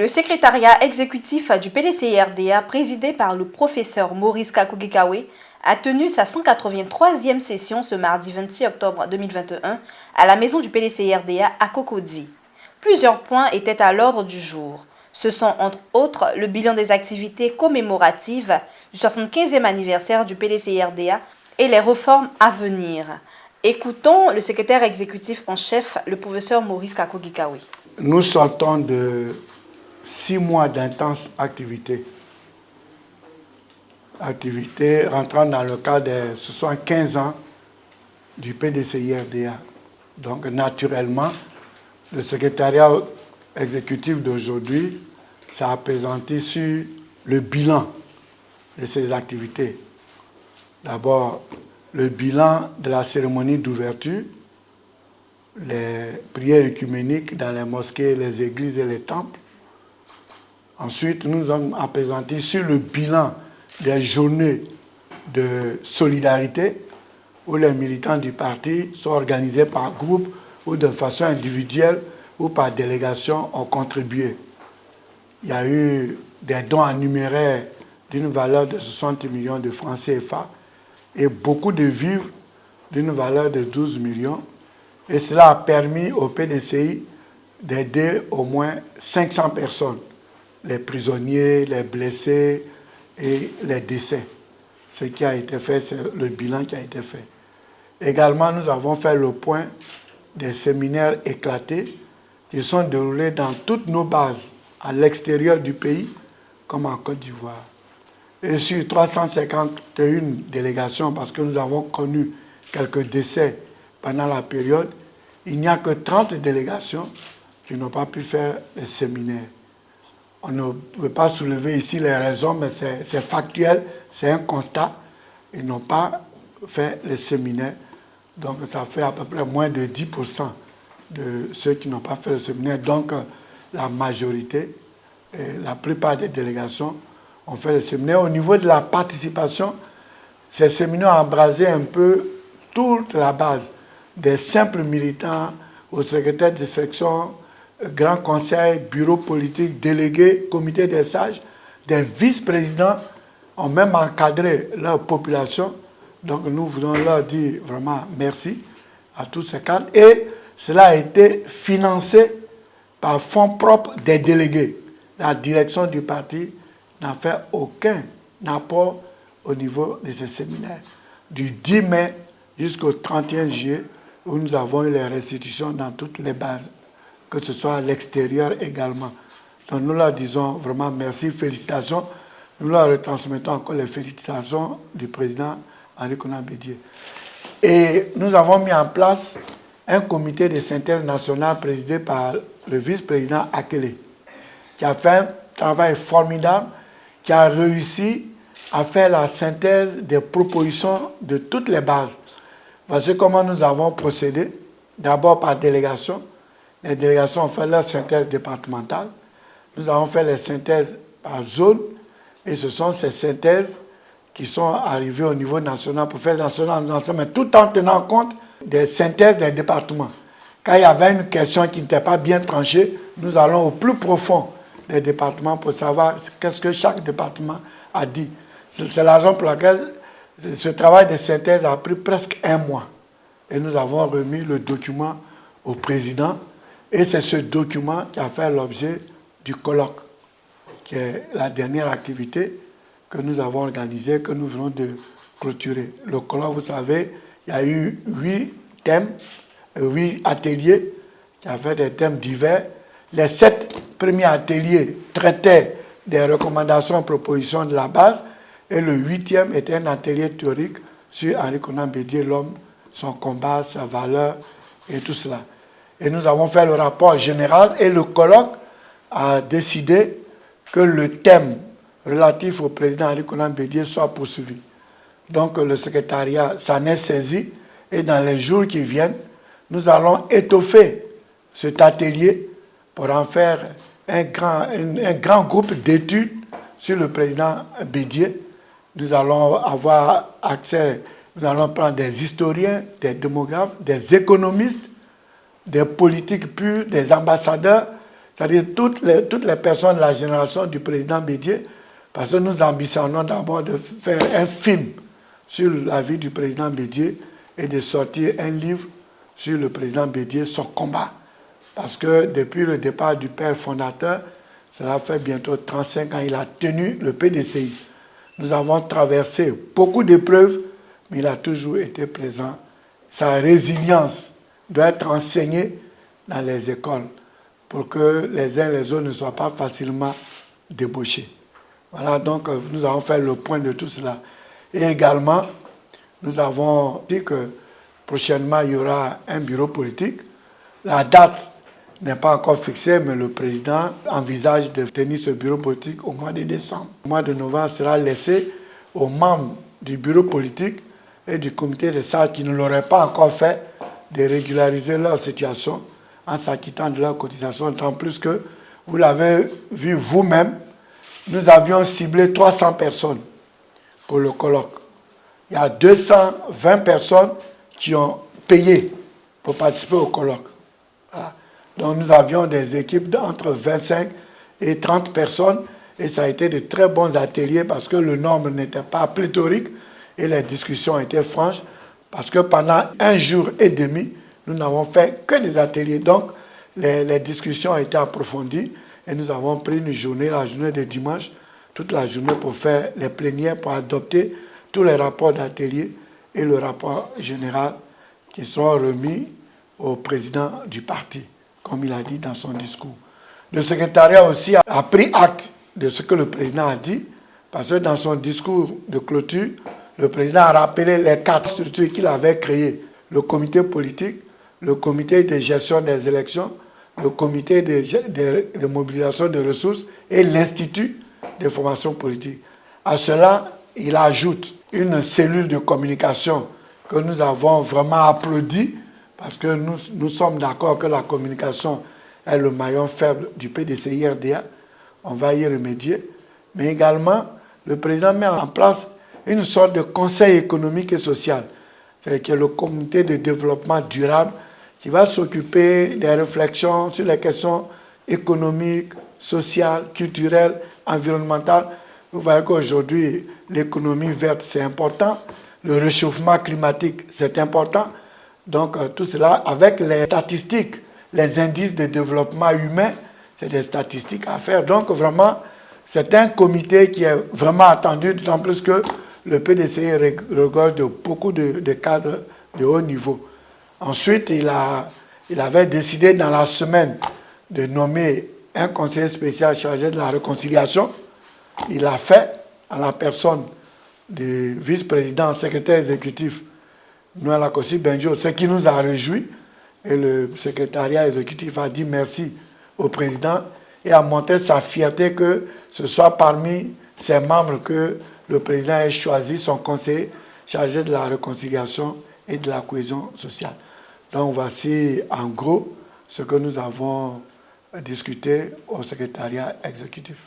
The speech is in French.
Le secrétariat exécutif du PDCI-RDA, présidé par le professeur Maurice Kakugikawe, a tenu sa 183e session ce mardi 26 octobre 2021 à la maison du PDCI-RDA à Cocody. Plusieurs points étaient à l'ordre du jour. Ce sont entre autres le bilan des activités commémoratives du 75e anniversaire du PDCI-RDA et les réformes à venir. Écoutons le secrétaire exécutif en chef, le professeur Maurice Kakugikawe. Nous sortons de 6 mois d'intenses activités. Activités rentrant dans le cadre des 75 ans du PDCI-RDA. Donc, naturellement, le secrétariat exécutif d'aujourd'hui s'est appesanti sur le bilan de ces activités. D'abord, le bilan de la cérémonie d'ouverture, les prières œcuméniques dans les mosquées, les églises et les temples. Ensuite, nous sommes appesantis sur le bilan des journées de solidarité où les militants du parti sont organisés par groupe ou de façon individuelle ou par délégation ont contribué. Il y a eu des dons en numéraire d'une valeur de 60 millions de francs CFA et beaucoup de vivres d'une valeur de 12 millions. Et cela a permis au PDCI d'aider au moins 500 personnes, les prisonniers, les blessés et les décès. Ce qui a été fait, c'est le bilan qui a été fait. Également, nous avons fait le point des séminaires éclatés qui sont déroulés dans toutes nos bases, à l'extérieur du pays, comme en Côte d'Ivoire. Et sur 351 délégations, parce que nous avons connu quelques décès pendant la période, il n'y a que 30 délégations qui n'ont pas pu faire les séminaires. On ne peut pas soulever ici les raisons, mais c'est factuel, c'est un constat. Ils n'ont pas fait les séminaires. Donc ça fait à peu près moins de 10% de ceux qui n'ont pas fait le séminaire. Donc la majorité, la plupart des délégations ont fait le séminaire. Au niveau de la participation, ces séminaires ont embrasé un peu toute la base, des simples militants au secrétaire de section, grand conseil, bureau politique, délégués, comité des sages, des vice-présidents ont même encadré leur population. Donc nous voulons leur dire vraiment merci à tous ces cadres. Et cela a été financé par fonds propres des délégués. La direction du parti n'a fait aucun apport au niveau de ces séminaires. Du 10 mai jusqu'au 31 juillet, où nous avons eu les restitutions dans toutes les bases, que ce soit à l'extérieur également. Donc nous leur disons vraiment merci, félicitations. Nous leur retransmettons encore les félicitations du président Henri Konan Bédié. Et nous avons mis en place un comité de synthèse nationale présidé par le vice-président Akele, qui a fait un travail formidable, qui a réussi à faire la synthèse des propositions de toutes les bases. Voici comment nous avons procédé. D'abord par délégation. Les délégations ont fait leur synthèse départementale. Nous avons fait les synthèses par zone. Et ce sont ces synthèses qui sont arrivées au niveau national pour faire national, mais tout en tenant compte des synthèses des départements. Quand il y avait une question qui n'était pas bien tranchée, nous allons au plus profond des départements pour savoir qu'est-ce que chaque département a dit. C'est la raison pour laquelle ce travail de synthèse a pris presque 1 mois. Et nous avons remis le document au président. Et c'est ce document qui a fait l'objet du colloque, qui est la dernière activité que nous avons organisée, que nous venons de clôturer. Le colloque, vous savez, il y a eu 8 thèmes, 8 ateliers qui avaient des thèmes divers. Les 7 premiers ateliers traitaient des recommandations et propositions de la base. Et le 8e était un atelier théorique sur Henri Konan Bédié, l'homme, son combat, sa valeur et tout cela. Et nous avons fait le rapport général et le colloque a décidé que le thème relatif au président Henri Konan Bédié soit poursuivi. Donc le secrétariat s'en est saisi et dans les jours qui viennent, nous allons étoffer cet atelier pour en faire un grand groupe d'études sur le président Bédié. Nous allons avoir accès, nous allons prendre des historiens, des démographes, des économistes, des politiques purs, des ambassadeurs, c'est-à-dire toutes les personnes de la génération du président Bédié, parce que nous ambitionnons d'abord de faire un film sur la vie du président Bédié et de sortir un livre sur le président Bédié, son combat. Parce que depuis le départ du père fondateur, cela fait bientôt 35 ans, il a tenu le PDCI. Nous avons traversé beaucoup d'épreuves, mais il a toujours été présent. Sa résilience doit être enseignée dans les écoles pour que les uns et les autres ne soient pas facilement débauchés. Voilà, donc nous avons fait le point de tout cela. Et également, nous avons dit que prochainement, il y aura un bureau politique. La date n'est pas encore fixée, mais le président envisage de tenir ce bureau politique au mois de décembre. Le mois de novembre sera laissé aux membres du bureau politique et du comité de salle qui ne l'auraient pas encore fait de régulariser leur situation en s'acquittant de leur cotisation. Tant plus que, vous l'avez vu vous-même, nous avions ciblé 300 personnes pour le colloque. Il y a 220 personnes qui ont payé pour participer au colloque. Voilà. Donc nous avions des équipes d'entre 25 et 30 personnes et ça a été de très bons ateliers parce que le nombre n'était pas pléthorique et les discussions étaient franches parce que pendant 1 jour et demi, nous n'avons fait que des ateliers. Donc les discussions ont été approfondies et nous avons pris une journée, la journée de dimanche, toute la journée pour faire les plénières, pour adopter tous les rapports d'atelier et le rapport général qui seront remis au président du parti, comme il a dit dans son discours. Le secrétariat aussi a pris acte de ce que le président a dit, parce que dans son discours de clôture, le président a rappelé les 4 structures qu'il avait créées. Le comité politique, le comité de gestion des élections, le comité de mobilisation de ressources et l'Institut de formation politique. À cela, il ajoute une cellule de communication que nous avons vraiment applaudi parce que nous sommes d'accord que la communication est le maillon faible du PDCI-RDA. On va y remédier. Mais également, le président met en place une sorte de conseil économique et social. C'est le comité de développement durable qui va s'occuper des réflexions sur les questions économiques, sociales, culturelles, environnementales. Vous voyez qu'aujourd'hui, l'économie verte, c'est important. Le réchauffement climatique, c'est important. Donc, tout cela, avec les statistiques, les indices de développement humain, c'est des statistiques à faire. Donc, vraiment, c'est un comité qui est vraiment attendu, d'autant plus que le PDCI regorge de beaucoup de cadres de haut niveau. Ensuite, il avait décidé dans la semaine de nommer un conseiller spécial chargé de la réconciliation. Il l'a fait à la personne du vice-président, secrétaire exécutif, Noël Akossi Benjo, ce qui nous a réjouis. Et le secrétariat exécutif a dit merci au président et a montré sa fierté que ce soit parmi ses membres que le président ait choisi son conseiller chargé de la réconciliation et de la cohésion sociale. Donc voici en gros ce que nous avons discuté au secrétariat exécutif.